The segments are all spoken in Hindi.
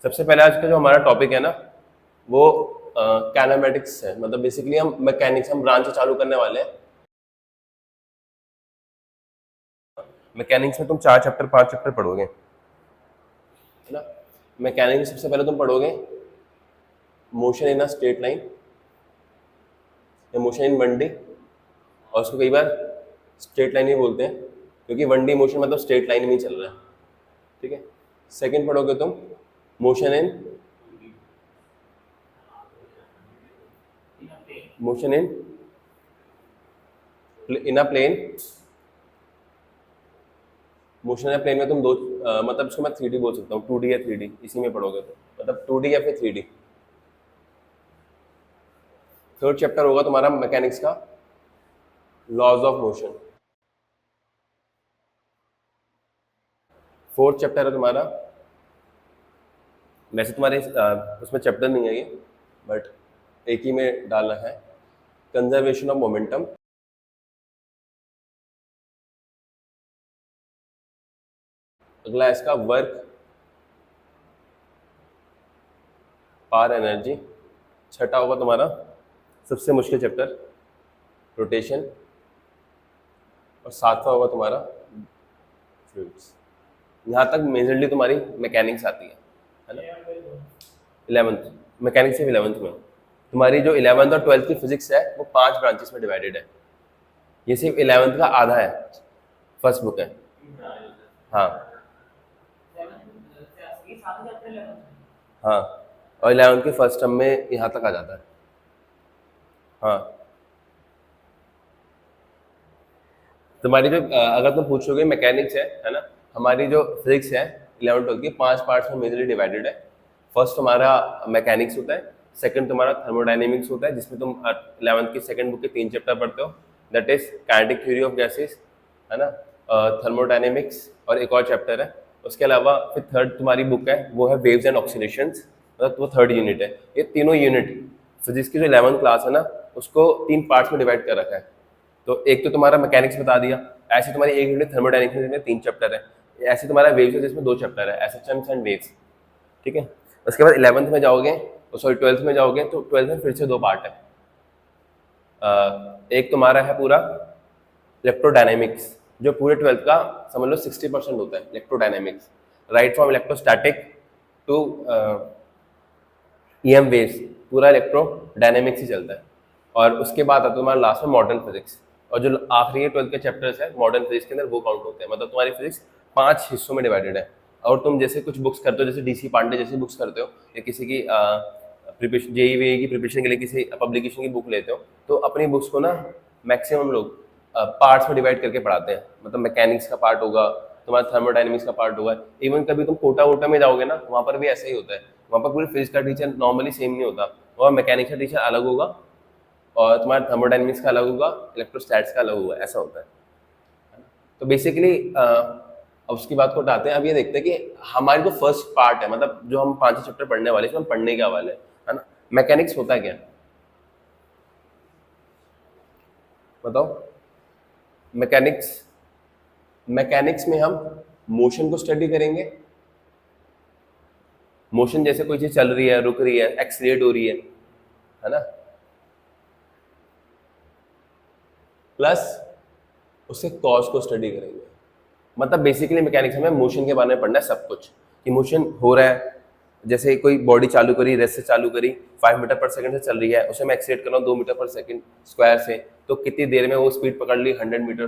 सबसे पहले आज का जो हमारा टॉपिक है ना वो कैनामेटिक्स है। मतलब बेसिकली हम मैकेनिक्स, हम ब्रांच चालू करने वाले हैं। मैकेनिक्स में तुम 4 चैप्टर 5 चैप्टर पढ़ोगे, है ना। मैकेनिक्स में सबसे पहले तुम पढ़ोगे motion in a straight line या मोशन इन 1D, और उसको कई बार स्ट्रेट लाइन ही बोलते हैं क्योंकि 1D मोशन मतलब स्ट्रेट लाइन में ही चल रहा है, ठीक है। सेकंड पढ़ोगे तुम motion in in a plane. Motion in a plane में तुम दो मतलब इसको मैं 3D बोल सकता हूँ, 2D या 3D, इसी में पढ़ोगे तो मतलब 2D या फिर 3D। थर्ड चैप्टर होगा तुम्हारा मैकेनिक्स का laws of motion. Fourth chapter है तुम्हारा, वैसे तुम्हारे उसमें चैप्टर नहीं है ये, बट एक ही में डालना है, कंजर्वेशन ऑफ मोमेंटम। अगला है इसका वर्क पावर एनर्जी। छठा होगा तुम्हारा सबसे मुश्किल चैप्टर रोटेशन, और सातवां होगा तुम्हारा फ्लूइड्स। यहाँ तक मेजरली तुम्हारी मैकेनिक्स आती है ना। 11th मैकेनिक्स सिर्फ 11th में। तुम्हारी जो 11th और 12th की फिजिक्स है वो 5 ब्रांचेस में डिवाइडेड है। ये सिर्फ 11th का आधा है, फर्स्ट बुक है। हाँ हाँ, और 11th के फर्स्ट टर्म में यहाँ तक आ जाता है। हाँ, तुम्हारी जो अगर तुम पूछोगे मैकेनिक्स है ना, हमारी जो फिजिक्स है 11 12 की 5 पार्ट्स में मेजरली डिवाइडेड है। फर्स्ट तुम्हारा मैकेनिक्स होता है, सेकंड तुम्हारा थर्मोडायनेमिक्स होता है जिसमें तुम 11th की सेकंड बुक के 3 चैप्टर पढ़ते हो, that is kinetic theory of gases, है ना, थर्मोडायनेमिक्स, और एक और चैप्टर है। उसके अलावा फिर थर्ड तुम्हारी बुक है वो है वेव्स एंड ऑक्सीडेशंस, मतलब वो थर्ड यूनिट है। ये तीनों यूनिट फिजिक्स की जो 11th क्लास है ना उसको 3 पार्ट्स में डिवाइड कर रखा है। तो एक तो तुम्हारा मैकेनिक्स बता दिया, ऐसे तुम्हारी एक यूनिट थर्मोडायनेमिक्स में 3 चैप्टर है, ऐसे तुम्हारा वेव्स है जिसमें 2 चैप्टर है, एसएचएम्स एंड वेव्स, ठीक है। उसके बाद 11th में जाओगे, सॉरी 12th में जाओगे तो 12th में फिर से 2 पार्ट है। एक तुम्हारा है पूरा इलेक्ट्रोडायनेमिक्स, जो पूरे 12th का समझ लो 60% होता है electrodynamics, right from electrostatic to EM waves, पूरा इलेक्ट्रोडायनेमिक्स ही चलता है। और उसके बाद आता है तुम्हारा लास्ट में मॉडर्न फिजिक्स, और जो आखिरी 12th के चैप्टर्स है मॉडर्न फिजिक्स के अंदर वो काउंट होते हैं। मतलब तुम्हारी फिजिक्स 5 हिस्सों में डिवाइडेड है। और तुम जैसे कुछ बुक्स करते हो, जैसे डीसी पांडे जैसी बुक्स करते हो, या किसी की प्रिपरेशन जेईई की प्रिपरेशन के लिए किसी पब्लिकेशन की बुक लेते हो, तो अपनी बुक्स को ना मैक्सिमम लोग पार्ट्स में डिवाइड करके पढ़ाते हैं। मतलब मैकेनिक्स का पार्ट होगा, तुम्हारा थर्मोडायनेमिक्स का पार्ट होगा, इवन कभी तुम कोटा वोटा में जाओगे ना वहाँ पर भी ऐसा ही होता है। वहाँ पर पूरी फिजिक्स का टीचर नॉर्मली सेम नहीं होता, और मैकेनिक्स का टीचर अलग होगा, और तुम्हारा थर्मोडायनेमिक्स का अलग होगा, इलेक्ट्रोस्टैट्स का अलग होगा, ऐसा होता है। तो बेसिकली अब उसकी बात को उठाते हैं। अब ये देखते हैं कि हमारी जो फर्स्ट पार्ट है, मतलब जो हम 5 चैप्टर पढ़ने वाले हैं, हम पढ़ने क्या वाले हैं, है ना। मैकेनिक्स होता क्या, बताओ। मैकेनिक्स मैकेनिक्स में हम मोशन को स्टडी करेंगे। मोशन जैसे कोई चीज चल रही है, रुक रही है, एक्सीलरेट हो रही है ना, प्लस उसके कॉज को स्टडी करेंगे। मतलब बेसिकली मैकेनिक्स में मोशन के बारे में पढ़ना है सब कुछ, कि मोशन हो रहा है, जैसे कोई बॉडी चालू करी, रेस्ट से चालू करी, 5 मीटर पर सेकंड से चल रही है, उसे मैं एक्सीलरेट कर रहा हूँ 2 मीटर पर सेकंड स्क्वायर से, तो कितनी देर में वो स्पीड पकड़ ली 100 मीटर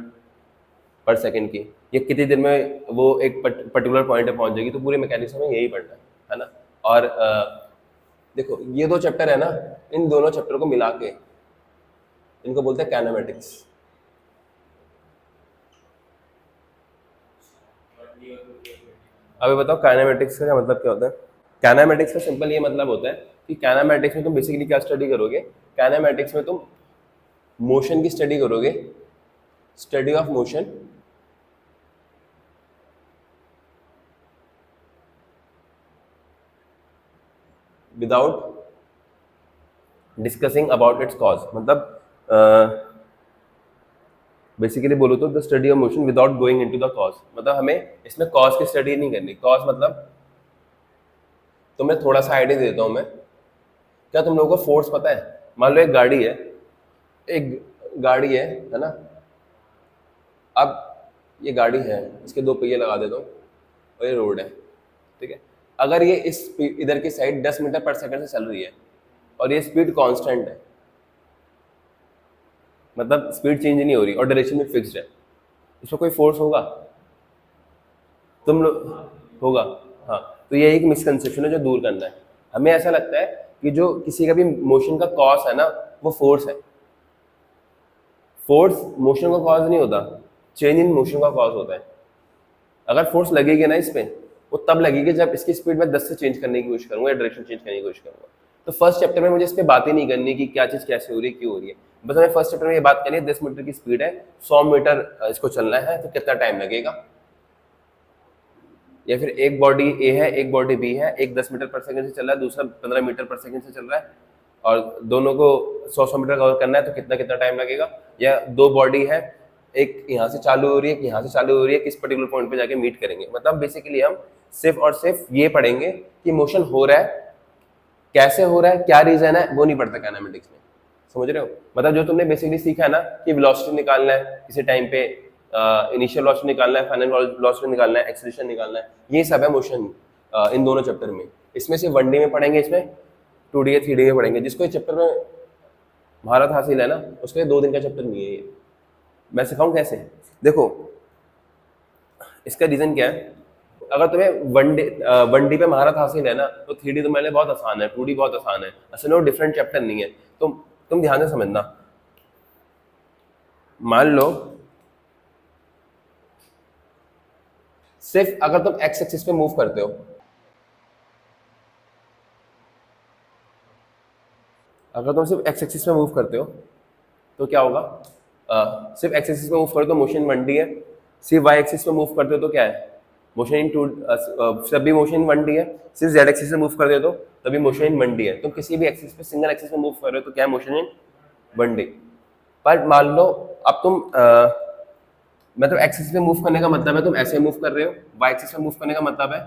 पर सेकंड की, या कितनी देर में वो एक पर्टिकुलर पॉइंट पे पहुंच जाएगी। तो पूरे मैकेनिक्स में यही पढ़ना है ना। और देखो ये 2 चैप्टर है ना, इन दोनों चैप्टर को मिला के इनको बोलते हैं काइनेमेटिक्स। अभी बताओ काइनेमेटिक्स का क्या मतलब, क्या होता है। काइनेमेटिक्स का सिंपल ये मतलब होता है कि काइनेमेटिक्स में तुम बेसिकली क्या स्टडी करोगे। काइनेमेटिक्स में तुम मोशन की स्टडी करोगे, study of motion, without discussing about it's cause. मतलब बेसिकली बोलो तो the study of motion without going into the cause. मतलब हमें इसमें कॉज की स्टडी नहीं करनी। कॉज मतलब तो मैं थोड़ा सा आइडिया देता हूँ मैं। क्या तुम लोगों को फोर्स पता है? मान लो एक गाड़ी है, है ना। अब ये गाड़ी है, इसके 2 पहिए लगा देता हूँ और ये रोड है, ठीक है। अगर ये इधर की साइड 10 मीटर पर सेकंड से चल रही है और ये स्पीड कांस्टेंट है, मतलब स्पीड चेंज नहीं हो रही और डायरेक्शन भी फिक्स्ड है, इसमें कोई फोर्स होगा? तुम लोग होगा। हाँ, तो ये एक मिसकंसेप्शन है जो दूर करना है। हमें ऐसा लगता है कि जो किसी का भी मोशन का कॉज है ना, वो फोर्स है। फोर्स मोशन का कॉज नहीं होता, चेंज इन मोशन का कॉज होता है। अगर फोर्स लगेगी ना इस पे, वो तब लगेगी जब इसकी स्पीड में 10 से चेंज करने की कोशिश करूंगा या डायरेक्शन चेंज करने की कोशिश करूंगा। तो फर्स्ट चैप्टर में मुझे इस पे बात ही नहीं करनी कि क्या चीज़ कैसे हो रही है, क्यों हो रही है। बस हमें फर्स्ट चैप्टर में ये बात करनी है, 10 मीटर की स्पीड है, 100 मीटर इसको चलना है, तो कितना टाइम लगेगा। या फिर एक बॉडी ए है, एक बॉडी बी है, एक 10 मीटर पर सेकंड से चल रहा है, दूसरा 15 मीटर पर सेकंड से चल रहा है, और दोनों को 100 मीटर कवर करना है, तो कितना कितना टाइम लगेगा। या 2 बॉडी है, एक यहाँ से चालू हो रही है, एक यहाँ से चालू हो रही है, किस पर्टिकुलर पॉइंट पे जाके मीट करेंगे। मतलब बेसिकली हम सिर्फ और सिर्फ ये पढ़ेंगे कि मोशन हो रहा है, कैसे हो रहा है, क्या रीजन है, वो नहीं पढ़ता काइनेमेटिक्स में। समझ रहे हो? मतलब जो तुमने बेसिकली सीखा है ना कि वेलोसिटी निकालना है किसी टाइम पे, इनिशियल वेलोसिटी निकालना है, फाइनल वेलोसिटी निकालना है, एक्सेलरेशन निकालना है, ये सब है मोशन इन दोनों चैप्टर में। इसमें से 1D में पढ़ेंगे, इसमें 2D या 3D में पढ़ेंगे। जिसको इस चैप्टर में महारत हासिल है ना, उसके 2 दिन का चैप्टर नहीं है ये। मैं सिखाऊं कैसे? देखो, इसका रीजन क्या है। अगर तुम्हें 1D पे महारत हासिल है ना, तो 3D तुम्हारे लिए बहुत आसान है, 2D बहुत आसान है। असल में वो डिफरेंट चैप्टर नहीं है। तुम ध्यान से समझना। मान लो सिर्फ अगर तुम एक्स एक्सिस पे मूव करते हो, अगर तुम सिर्फ एक्स एक्सिस पे मूव करते हो तो क्या होगा? सिर्फ एक्स एक्सिस पे मूव करो तो मोशन 1D है, सिर्फ वाई एक्सिस पे मूव करते हो तो क्या है? मोशन इन 2, सभी मोशन 1D है। सिर्फ जेड एक्सिस पे मूव करते हो तो तभी मोशन इन 1D है। तुम किसी भी एक्सिस पे, सिंगल एक्सिस पे मूव कर रहे हो तो क्या है? Motion in 1D। पर मान लो अब तुम मतलब एक्सिस पे मूव करने का मतलब है तुम ऐसे मूव कर रहे हो, वाई एक्सिस पे मूव करने का मतलब है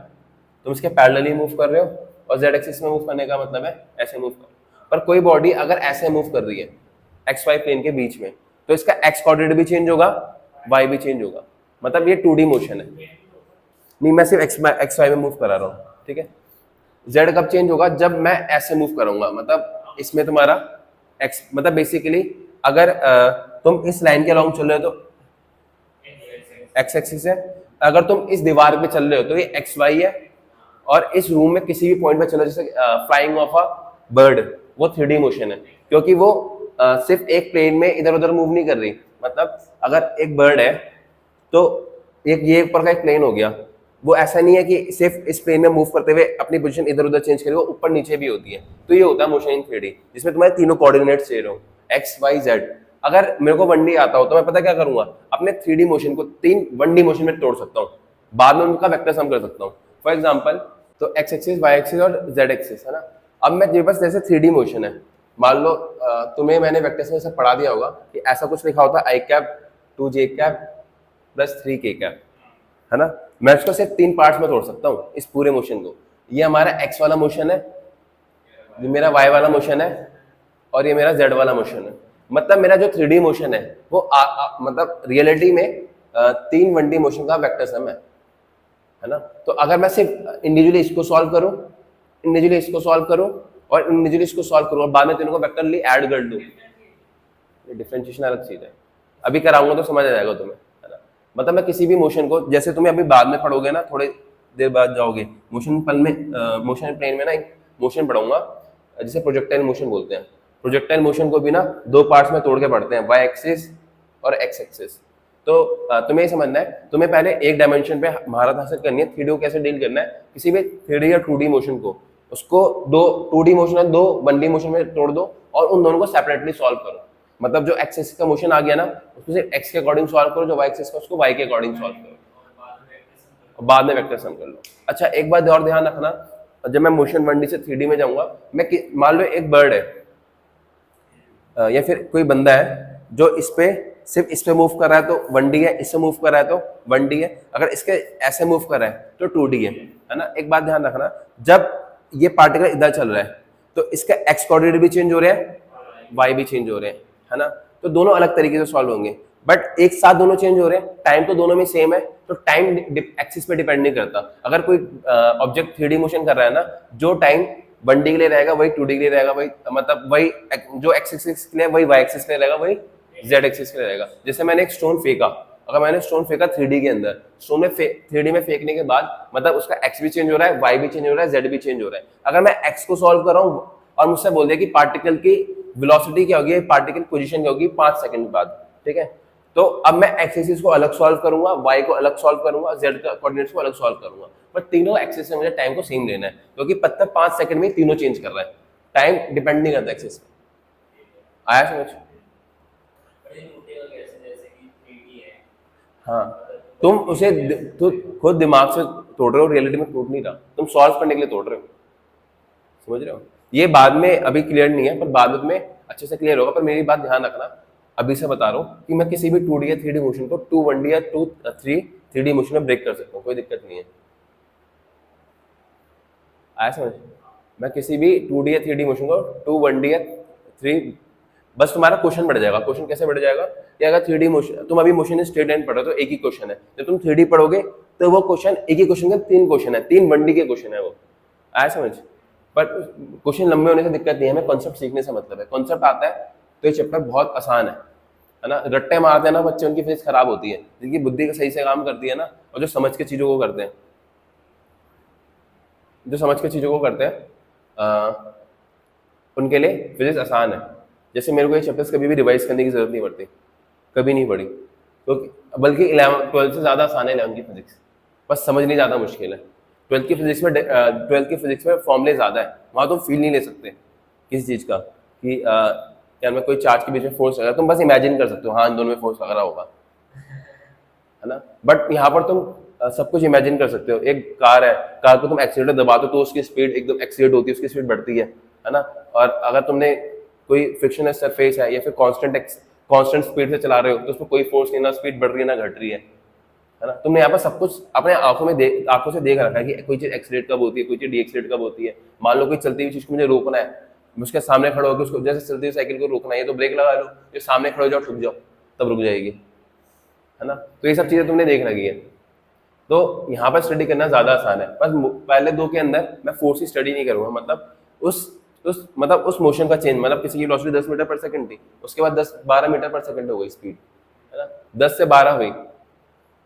तुम इसके पैरेलली मूव कर रहे हो, और जेड एक्सिस में मूव करने का मतलब है ऐसे मूव कर रहे हो। पर कोई बॉडी अगर ऐसे मूव कर रही है एक्स वाई प्लेन के बीच में, तो इसका एक्स कोऑर्डिनेट भी चेंज होगा, वाई भी चेंज होगा। मतलब ये 2D मोशन है। नहीं, मैं सिर्फ एक्स वाई में मूव करा रहा हूँ, ठीक है। जेड कब चेंज होगा? जब मैं ऐसे मूव करूंगा, मतलब इसमें तुम्हारा एक्स, मतलब बेसिकली अगर तुम इस लाइन के अलॉन्ग चल रहे हो तो एक्स एक्सिस है, अगर तुम इस दीवार पे चल रहे हो तो ये एक्स वाई है, और इस रूम में किसी भी पॉइंट पे चलो, जैसे फ्लाइंग ऑफ अ बर्ड, वो 3D मोशन है, क्योंकि वो सिर्फ एक प्लेन में इधर उधर मूव नहीं कर रही। मतलब अगर एक बर्ड है तो ये ऊपर का एक प्लेन हो गया, वो ऐसा नहीं है कि सिर्फ इस प्लेन में मूव करते हुए अपनी पोजीशन इधर उधर चेंज करे, वो ऊपर नीचे भी होती है। तो ये होता है मोशन इन 3D, जिसमें तुम्हारे तीनों कोऑर्डिनेट्स चाहिए रहो, एक्स वाई जेड। अगर मेरे को 1D आता हो तो मैं पता क्या करूंगा, अपने 3D मोशन को 1D मोशन में तोड़ सकता हूँ, बाद में उनका वेक्टर सम कर सकता हूँ। फॉर एग्जाम्पल, तो एक्स एक्सिस, वाई एक्सिस और जेड एक्सिस है ना। अब मैं मेरे पास जैसे 3D मोशन है, मान लो तुम्हें मैंने वेक्टर सम से पढ़ा दिया होगा कि ऐसा कुछ लिखा होता है, I cap 2j cap plus 3k cap, है ना। मैं उसको सिर्फ 3 पार्ट्स में तोड़ सकता हूँ इस पूरे मोशन को। ये हमारा एक्स वाला मोशन है, ये मेरा वाई वाला मोशन है, और ये मेरा जेड वाला मोशन है। मतलब मेरा जो 3D मोशन है वो मतलब रियलिटी में 3 1D मोशन का वेक्टर सम है ना। तो अगर मैं सिर्फ इंडिविजुअली इसको सॉल्व करूं, इंडिविजुअली इसको सॉल्व करूं और इंडिविजुअली इसको सॉल्व करूं और बाद में तीनों को वेक्टरली ऐड कर दूं, ये डिफरेंशिएशन अलग चीज है। अभी कराऊंगा तो समझ आ जाएगा तुम्हें, है ना। मतलब मैं किसी भी मोशन को, जैसे तुम्हें अभी बाद में पढ़ोगे ना, थोड़े देर बाद जाओगे मोशन पल में, मोशन प्लेन में ना एक मोशन पढ़ाऊंगा जिसे प्रोजेक्टाइल मोशन बोलते हैं। प्रोजेक्टाइल मोशन को भी ना 2 पार्ट्स में तोड़ के पढ़ते हैं, वाई एक्सिस और एक्स एक्सिस। तो तुम्हें ये समझना है, तुम्हें पहले एक डायमेंशन पे महारत हासिल करनी है, 3D को कैसे डील करना है। किसी भी 3D या 2D मोशन को, उसको 2D मोशन है 2 1D मोशन में तोड़ दो और उन दोनों को सेपरेटली सॉल्व करो। मतलब जो एक्स एक्सिस का मोशन आ गया ना, उसको सिर्फ एक्स के अकॉर्डिंग सॉल्व करो, जो वाई एक्सिस का उसको वाई के अकॉर्डिंग सॉल्व करो, बाद में वेक्टर सम कर लो। अच्छा, एक बात और ध्यान रखना, जब मैं मोशन 1D से 3D में जाऊंगा, मैं मान लो एक बर्ड है या फिर कोई बंदा है जो इस पे सिर्फ इस पे मूव कर रहा है तो 1D है, इससे मूव कर रहा है तो 1D है, अगर इसके ऐसे मूव कर रहा है तो 2D है ना। एक बात ध्यान रखना, जब ये पार्टिकल इधर चल रहा है तो इसका एक्स कोऑर्डिनेट भी चेंज हो रहा है, वाई भी चेंज हो रहे हैं, है ना। तो दोनों अलग तरीके से सॉल्व होंगे, बट एक साथ दोनों चेंज हो रहे हैं, टाइम तो दोनों में सेम है, तो टाइम एक्सिस पे डिपेंड नहीं करता। अगर कोई ऑब्जेक्ट 3D मोशन कर रहा है ना, जो टाइम 1D के लिए रहेगा वही 2D के लिए रहेगा, वही मतलब वही जो एक्स एक्सिस के लिए वही वाई एक्सिस के लिए रहेगा, वही जेड एक्सिस के लिए रहेगा। जैसे मैंने एक स्टोन फेंका, अगर मैंने स्टोन फेंका 3D के अंदर, स्टोन में 3D में फेंकने के बाद मतलब उसका एक्स भी चेंज हो रहा है, वाई भी चेंज हो रहा है, जेड भी चेंज हो रहा है। अगर मैं एक्स को सॉल्व कर रहा हूँ और मुझसे बोल दिया कि पार्टिकल की वेलोसिटी क्या होगी, पार्टिकल पोजीशन क्या होगी 5 सेकंड बाद, ठीक है, तो अब मैं एक्स एक्सिस को अलग सॉल्व करूंगा, वाई को अलग सॉल्व करूंगा, जेड का कोऑर्डिनेट्स को अलग सॉल्व करूंगा, पर तीनों एक्सिस से मुझे टाइम को सेम लेना है, क्योंकि पत्थर 5 सेकंड में तीनों चेंज कर रहा है, टाइम डिपेंड नहीं करता एक्सिस पे। आया समझ? हाँ, तुम उसे तो खुद दिमाग से तोड़ रहे हो, रियलिटी में टूट नहीं रहा, तुम सॉल्व करने के लिए तोड़ रहे हो, समझ रहे हो? ये बाद में अभी क्लियर नहीं है, पर बाद में अच्छे से क्लियर होगा। पर मेरी बात ध्यान रखना, अभी से बता रहा हूँ कि मैं किसी भी 2D या 3D मोशन को 2 1D या 3D मोशन में ब्रेक कर सकता हूँ, कोई दिक्कत नहीं है। आया समझ? मैं किसी भी 2D या 3D मोशन को 2 1D या 3, बस तुम्हारा क्वेश्चन बढ़ जाएगा। क्वेश्चन कैसे बढ़ जाएगा कि अगर 3D मोशन, तुम अभी मोशन स्ट्रेट लाइन पढ़ रहे हो तो एक ही क्वेश्चन है, जब तुम 3D पढ़ोगे तो वो क्वेश्चन एक ही क्वेश्चन का 3 क्वेश्चन है, 3 1D के क्वेश्चन है वो। आया समझ? पर क्वेश्चन लंबे होने से दिक्कत नहीं है, हमें कॉन्सेप्ट सीखने से मतलब है। कॉन्सेप्ट आता है तो ये चैप्टर बहुत आसान है ना। रट्टे मारते हैं ना बच्चे, उनकी फिजिक्स खराब होती है, जिनकी बुद्धि का सही से काम करती है ना, और जो समझ के चीजों को करते हैं, जो समझ के चीजों को करते हैं उनके लिए फिजिक्स आसान है। जैसे मेरे को ये चैप्टर्स कभी भी रिवाइज करने की जरूरत नहीं पड़ती, कभी नहीं पड़ी, तो बल्कि 11 12 से ज़्यादा आसान है 11 की फिजिक्स, बस समझनी ज़्यादा मुश्किल है। 12 की फिजिक्स में 12 की फिजिक्स में फॉर्मूले ज़्यादा है, वहाँ तुम फील नहीं ले सकते किसी चीज़ का कि यार मैं कोई चार्ज के बीच में फोर्स लगा, तुम बस इमेजिन कर सकते हो हाँ इन दोनों में फोर्स लग रहा होगा, है ना। बट यहाँ पर तुम सब कुछ इमेजिन कर सकते हो। एक कार है, कार को तुम एक्सीलेटर दबा दो तो उसकी स्पीड एकदम एक्सीलेट होती है, उसकी स्पीड बढ़ती है ना। और अगर तुमने कोई फ्रिक्शनलेस सरफेस है या फिर कांस्टेंट स्पीड से चला रहे हो तो उसमें कोई फोर्स नहीं, ना स्पीड बढ़ रही है ना घट रही है ना। तुमने यहाँ पर सब कुछ अपने आंखों से देख रखा है कि कोई चीज एक्सीलेट कब होती है, कोई चीज डीएक्सीलेट कब होती है। मान लो कोई चलती हुई चीज को मुझे रोकना है, उसके सामने खड़े होकर उसको, जैसे चलती हुई साइकिल को रोकना है तो ब्रेक लगा लो, जो सामने खड़े हो जाओ, ठुक जाओ, तब रुक जाएगी, है ना। तो ये सब चीजें तुमने देख रखी है, तो यहाँ पर स्टडी करना ज्यादा आसान है। बस पहले 2 के अंदर मैं फोर्स की स्टडी नहीं करूंगा, मतलब उस मोशन का चेंज, मतलब किसी की वेलोसिटी 10 मीटर पर सेकंड थी, उसके बाद 10-12 मीटर पर सेकंड हो गई स्पीड, है ना। 10 से 12 हुई,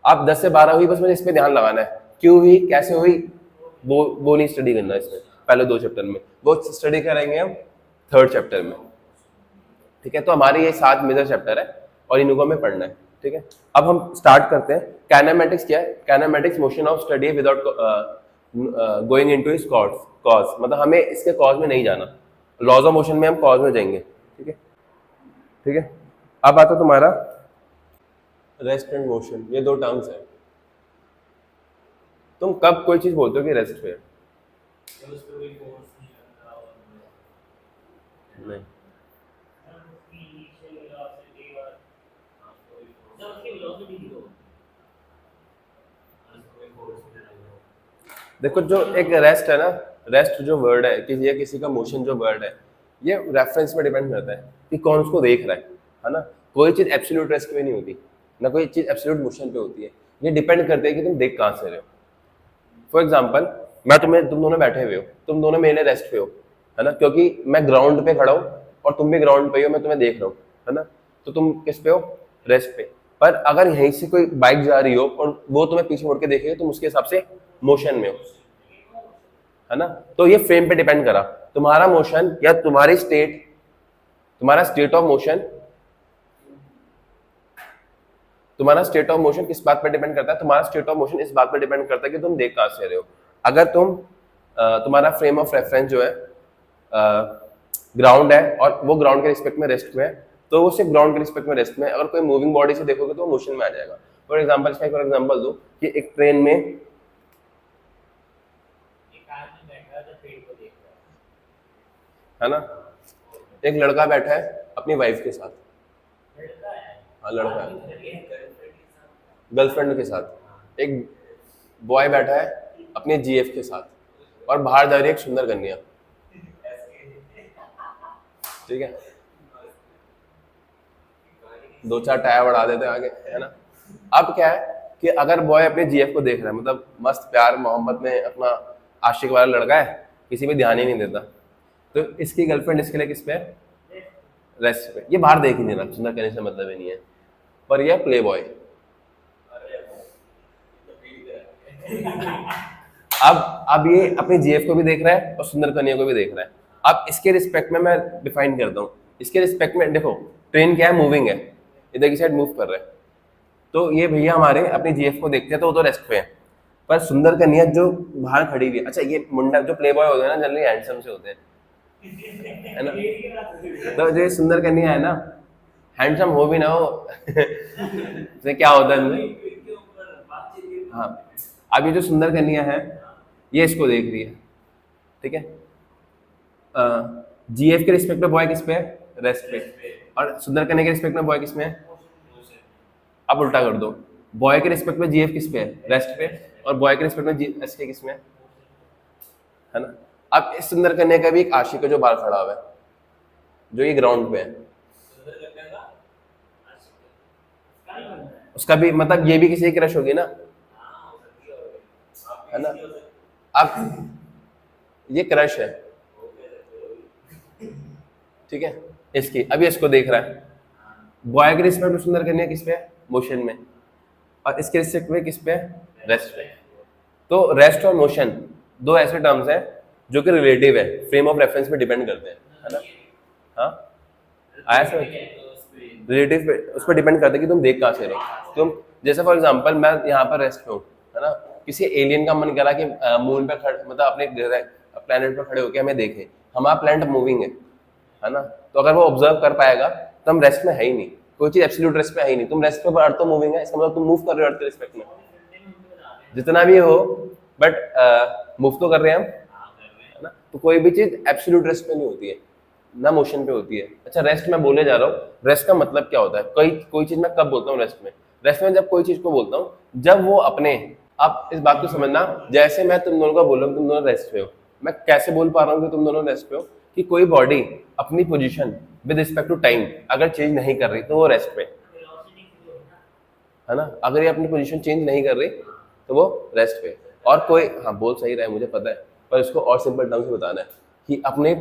अब 10 से 12 हुई, बस मुझे इस पे ध्यान लगाना है, क्यों हुई, कैसे हुई, वो नहीं स्टडी करना इसमें पहले 2 चैप्टर में, वो स्टडी करेंगे हम 3rd चैप्टर में, ठीक है। तो हमारे ये 7 मेजर चैप्टर है और इनको हमें पढ़ना है, ठीक है। अब हम स्टार्ट करते हैं। काइनेमैटिक्स क्या है? Kinematics motion of study without going into its cause, मतलब हमें इसके कॉज में नहीं जाना, लॉज ऑफ मोशन में हम कॉज में जाएंगे, ठीक है, ठीक है। अब आता तुम्हारा रेस्ट एंड मोशन, ये 2 टर्म्स है। तुम कब कोई चीज बोलते हो कि रेस्ट पे? नहीं, देखो जो एक रेस्ट है ना, रेस्ट जो वर्ड है कि ये किसी का मोशन जो वर्ड है, ये रेफरेंस पे डिपेंड करता है कि कौन उसको देख रहा है ना। कोई चीज एब्सोल्यूट रेस्ट पे नहीं होती, ना कोई चीज एब्सोल्यूट मोशन पे होती है, ये डिपेंड करता है कि तुम देख कहाँ से रहे हो। फॉर एग्जाम्पल, तुम दोनों बैठे हुए हो, तुम दोनों मेरे रेस्ट पे हो, है ना, क्योंकि मैं ग्राउंड पे खड़ा हूँ और तुम भी ग्राउंड पे हो, मैं तुम्हें देख रहा हूँ, है ना। तो तुम किस पे हो? रेस्ट पे। पर अगर यहीं से कोई बाइक जा रही हो और वो तुम्हें पीछे मुड़ के देखेगी, तुम उसके हिसाब से मोशन में हो, है ना। तो ये फ्रेम पे डिपेंड करा, तुम्हारा मोशन या तुम्हारी स्टेट, तुम्हारा स्टेट ऑफ मोशन, तुम्हारा स्टेट ऑफ मोशन किस बात पर डिपेंड करता है? तुम्हारा स्टेट ऑफ मोशन इस बात पर डिपेंड करता है कि तुम देख कहां से रहे हो। अगर तुम्हारा फ्रेम ऑफ रेफरेंस जो है ग्राउंड है और वो ग्राउंड के रिस्पेक्ट में रेस्ट में है, तो वो सिर्फ ग्राउंड के रिस्पेक्ट में रेस्ट में। अगर कोई मूविंग बॉडी से देखोगे तो वो मोशन में आ जाएगा। फॉर एग्जाम्पल, इसका एक और एग्जाम्पल दो कि एक ट्रेन में, है ना, एक लड़का बैठा है अपनी वाइफ के साथ, हाँ लड़का है गर्लफ्रेंड के साथ, एक बॉय बैठा है अपने जीएफ के साथ, और बाहर जा रही है एक सुंदर कन्या, ठीक है, दो चार टायर बढ़ा देते हैं आगे, है ना। अब क्या है कि अगर बॉय अपने जीएफ को देख रहा है, मतलब मस्त प्यार मोहब्बत में अपना आशिक वाला लड़का है, किसी में ध्यान ही नहीं देता, तो इसकी गर्लफ्रेंड इसके लिए किस पे है, रेस्ट पे। ये बाहर देख ही नहीं रहा, सुंदर कहने से मतलब ही नहीं है, पर यह प्ले बॉय। अब ये अपने जीएफ को भी देख रहा है और सुंदर कन्या को भी देख रहा है। अब इसके रिस्पेक्ट में मैं डिफाइन करता हूँ, इसके रिस्पेक्ट में देखो ट्रेन क्या है, मूविंग है, इधर की साइड मूव कर रहा है, तो ये भैया हमारे अपने जीएफ को देखते हैं तो वो तो रेस्ट पे है, पर सुंदर कन्या जो बाहर खड़ी हुई है, अच्छा ये मुंडा जो प्ले बॉय होते हैं ना जनरली हैंडसम से होते हैं, है ना, तो जो सुंदर कन्या है ना, हैंडसम हो भी ना हो तो क्या होता है इनमें, हाँ। अब ये जो सुंदर कन्या है ये इसको देख रही है, ठीक है, जीएफ के रिस्पेक्ट में बॉय किस पे है, रेस्ट पे, और सुंदर कन्या के रिस्पेक्ट में बॉय किस में है, अब उल्टा कर दो, बॉय के रिस्पेक्ट में जीएफ किस पे है, रेस्ट पे, और बॉय के रिस्पेक्ट में एस के किस में है ना। अब इस सुंदर कन्या का भी एक आशिक है जो बाहर खड़ा हुआ है, जो ये ग्राउंड पे है, उसका भी मतलब ये भी किसी की क्रश होगी ना, है ना। अब ये क्रश है, ठीक है, इसकी अभी इसको देख रहा है, बॉय के रिस्पेक्ट में सुंदर कन्या किस पे है, मोशन में, और इसके रिस्पेक्ट में किस पे है, रेस्ट पे। तो रेस्ट और मोशन दो ऐसे टर्म्स हैं जो कि रिलेटिव है, फ्रेम ऑफ रेफरेंस पे डिपेंड करते हैं, है ना। हाँ आया समझ, रिलेटिव पे उस पर डिपेंड करता है कि तुम देख कहाँ से रहे हो। तुम जैसे फॉर एग्जांपल मैं यहाँ पर रेस्ट पे हूँ, है ना, किसी एलियन का मन करा कि मून पे खड़े, मतलब अपने प्लेनेट पर खड़े होकर हमें देखें, हमारा प्लेनेट मूविंग है ना, तो अगर वो ऑब्जर्व कर पाएगा तो हम रेस्ट में है ही नहीं, कोई चीज एब्सोल्यूट रेस्ट पे है ही नहीं, तुम रेस्ट पे, अर्थ तो मूविंग है, इसका मतलब तुम मूव कर रहे हो अर्थ के रिस्पेक्ट में, जितना भी हो, बट मूव तो कर रहे हैं हम, है ना। तो कोई भी चीज एब्सोल्यूट रेस्ट पे नहीं होती है, ना मोशन पे होती है। अच्छा रेस्ट मैं बोले जा रहा हूँ, रेस्ट का मतलब क्या होता है, कोई चीज मैं कब बोलता हूँ रेस्ट में, रेस्ट में जब कोई चीज को बोलता हूँ जब वो अपने, आप इस बात को समझना, जैसे मैं तुम दोनों को बोल रहा हूँ तुम दोनों रेस्ट पे हो, मैं कैसे बोल पा रहा हूँ कि तुम दोनों रेस्ट पे हो, कि कोई बॉडी अपनी position with respect to time अगर चेंज नहीं कर रही तो वो रेस्ट पे है ना, अगर ये अपनी पोजीशन चेंज नहीं कर रही तो वो रेस्ट पे। और कोई, हाँ बोल सही रहा है मुझे पता है, पर इसको और सिंपल ढंग से बताना है कि अपने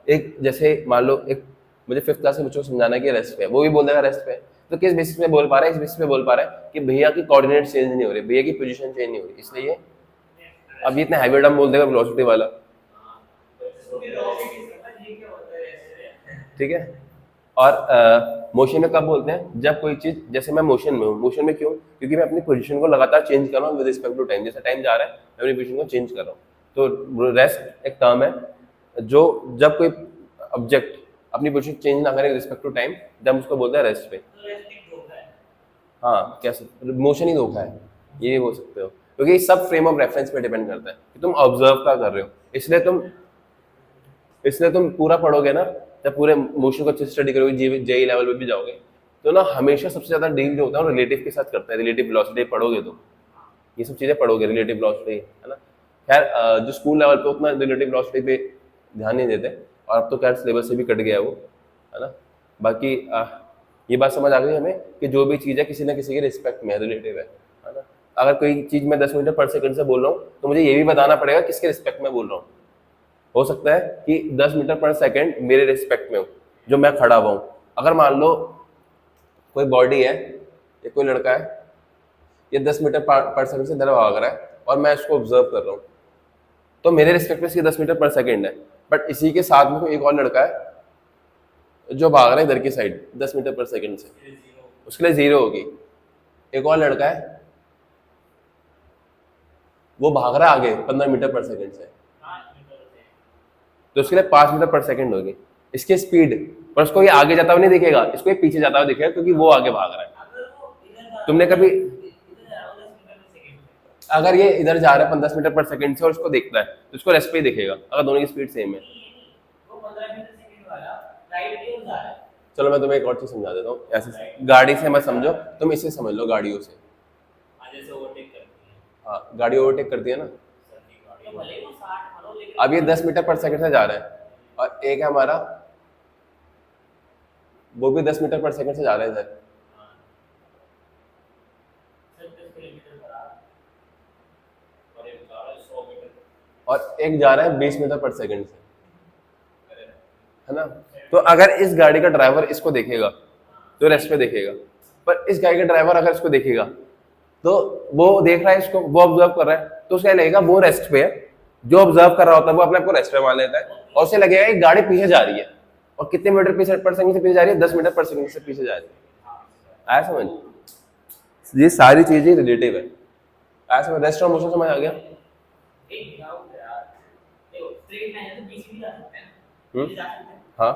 एक जैसे मान लो एक मुझे 5th क्लास के बच्चों को समझाना है कि रेस्ट पे, वो भी बोल देगा रेस्ट पे, तो किस बेसिस पे बोल पा रहा है, इस बेसिस पे बोल पा रहा है कि भैया की कोऑर्डिनेट चेंज नहीं हो रही, भैया की पोजीशन चेंज नहीं हो रही, इसलिए अब ये इतना हैवी टर्म बोल देगा वेलोसिटी वाला, ठीक है। और मोशन में कब बोलते हैं, जब कोई चीज, जैसे मैं मोशन में हूँ, मोशन में क्यों, क्योंकि मैं अपनी पोजीशन को लगातार चेंज कर रहा हूँ विद रिस्पेक्ट टू टाइम, जैसे टाइम जा रहा है मैं अपनी पोजीशन को चेंज कर रहा हूँ। तो रेस्ट एक टर्म है जो जब कोई ऑब्जेक्ट अपनी पोजीशन चेंज ना करे विद रिस्पेक्ट टू टाइम, जब उसको बोलते हैं रेस्ट पे। हाँ कैसे, मोशन ही धोखा है, ये भी बोल सकते हो, क्योंकि सब फ्रेम ऑफ रेफरेंस पे डिपेंड करता है कि तुम ऑब्जर्व क्या कर रहे हो, इसलिए तुम पूरा पढ़ोगे ना, जब पूरे मोशन को अच्छे से स्टडी करोगे, जेई लेवल पे भी जाओगे, तो ना हमेशा सबसे ज्यादा डील जो होता है वो रिलेटिव के साथ करता है, रिलेटिव वेलोसिटी पढ़ोगे तो ये सब चीजें पढ़ोगे, रिलेटिव वेलोसिटी, है ना। खैर जो स्कूल लेवल पे उतना रिलेटिव वेलोसिटी पे ध्यान नहीं देते, और अब तो खैर सिलेबस से भी कट गया है वो, है ना। बाकी ये बात समझ आ गई हमें कि जो भी चीज़ है किसी ना किसी के रिस्पेक्ट में रिलेटिव है ना। अगर कोई चीज़ मैं 10 मीटर पर सेकंड से बोल रहा हूँ तो मुझे ये भी बताना पड़ेगा किसके रिस्पेक्ट में बोल रहा हूँ। हो सकता है कि 10 मीटर पर सेकंड मेरे रिस्पेक्ट में हो जो मैं खड़ा हुआ हूँ। अगर मान लो कोई बॉडी है या कोई लड़का है, ये 10 मीटर पर सेकंड से इधर भाग रहा है और मैं इसको ऑब्जर्व कर रहा हूँ, तो मेरे रिस्पेक्ट में इसकी 10 मीटर पर सेकंड है। बट इसी के साथ में कोई एक और लड़का है जो भाग रहा है इधर की साइड 10 मीटर पर सेकंड से, उसके लिए 0 होगी। एक और लड़का है वो भाग रहा है आगे 15 मीटर पर सेकंड से, तो उसके लिए 5 मीटर पर सेकंड होगी इसकी स्पीड, पर उसको ये आगे जाता हुआ नहीं दिखेगा, इसको ये पीछे जाता हुआ दिखेगा क्योंकि वो आगे भाग रहा है। तुमने कभी, अगर ये इधर जा रहा है 15 मीटर पर सेकंड से और उसको देखता है तो उसको रेस्ट पे ही दिखेगा अगर दोनों की स्पीड सेम है। चलो मैं तुम्हें एक और चीज समझा देता हूँ, ऐसे गाड़ी से मत समझो, तुम इसे समझ लो गाड़ियों से। हाँ गाड़ी ओवरटेक करती है ना, अब ये 10 मीटर पर सेकंड से जा रहा है और एक है हमारा, वो भी 10 मीटर पर सेकंड से जा रहा है इधर। और एक जा रहा है 20 मीटर पर सेकंड से, है ना। तो अगर इस गाड़ी का ड्राइवर इसको देखेगा तो रेस्ट पे देखेगा, पर इस गाड़ी का ड्राइवर अगर इसको देखेगा तो वो देख रहा है इसको, वो ऑब्जर्व कर रहा है, तो उसका लगेगा वो रेस्ट पे है। जो ऑब्जर्व कर रहा होता है वो अपने आप को रेस्ट पे मान लेता है और उसे लगेगा कि गाड़ी पीछे जा रही है, और कितने मीटर पर सेकंड से पीछे जा रही है, 10 मीटर पर सेकंड से पीछे जा रही है। आया समझ? ये सारी चीजें रिलेटिव है। आया समझ? रेस्ट और मोशन समझ आ गया? हाँ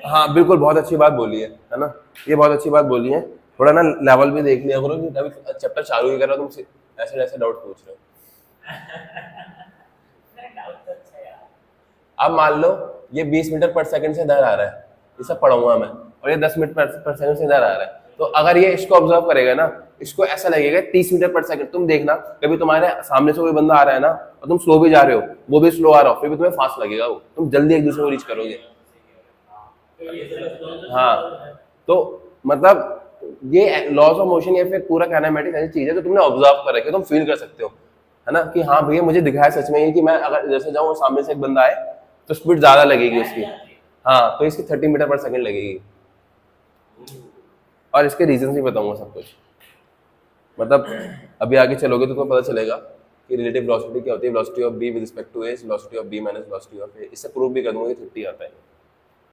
हाँ बिल्कुल, बहुत अच्छी बात बोली है ना, ये बहुत अच्छी बात बोली है। थोड़ा ना लेवल भी देख लिया करो कि अभी चैप्टर चालू ही कर रहा हो, तुम ऐसे ऐसे डाउट पूछ रहे हो। अब मान लो ये 20 मीटर पर सेकंड से इधर आ रहा है, ये सब पढ़ाऊंगा मैं, और ये 10 मीटर पर सेकंड से इधर आ रहा है, तो अगर ये इसको ऑब्जर्व करेगा ना, इसको ऐसा लगेगा 30 मीटर पर सेकंड। तुम देखना कभी तुम्हारे सामने से कोई बंदा आ रहा है ना और तुम स्लो भी जा रहे हो, वो भी स्लो आ रहा हो, फिर भी तुम्हें फास्ट लगेगा, वो तुम जल्दी एक दूसरे को रीच करोगे। हाँ, तो मतलब ये लॉज ऑफ मोशन या फिर पूरा काइनेमेटिक्स ऐसी चीज है जो तुमने ऑब्जर्व कर रखी है, तुम फील कर सकते हो, है ना, कि हाँ भैया मुझे दिखाया सच में ये कि मैं अगर इधर से जाऊँ और सामने से एक बंदा आए तो स्पीड ज्यादा लगेगी उसकी। हाँ, तो इसकी 30 मीटर पर सेकंड लगेगी, और इसके रीजन भी बताऊंगा सब कुछ। मतलब अभी आगे चलोगे तो तुम्हें पता चलेगा कि रिलेटिव वेलोसिटी क्या होती है, velocity of B with respect to A, velocity of B minus velocity of A. इससे प्रूव भी कर दूंगा कि 50 आता है।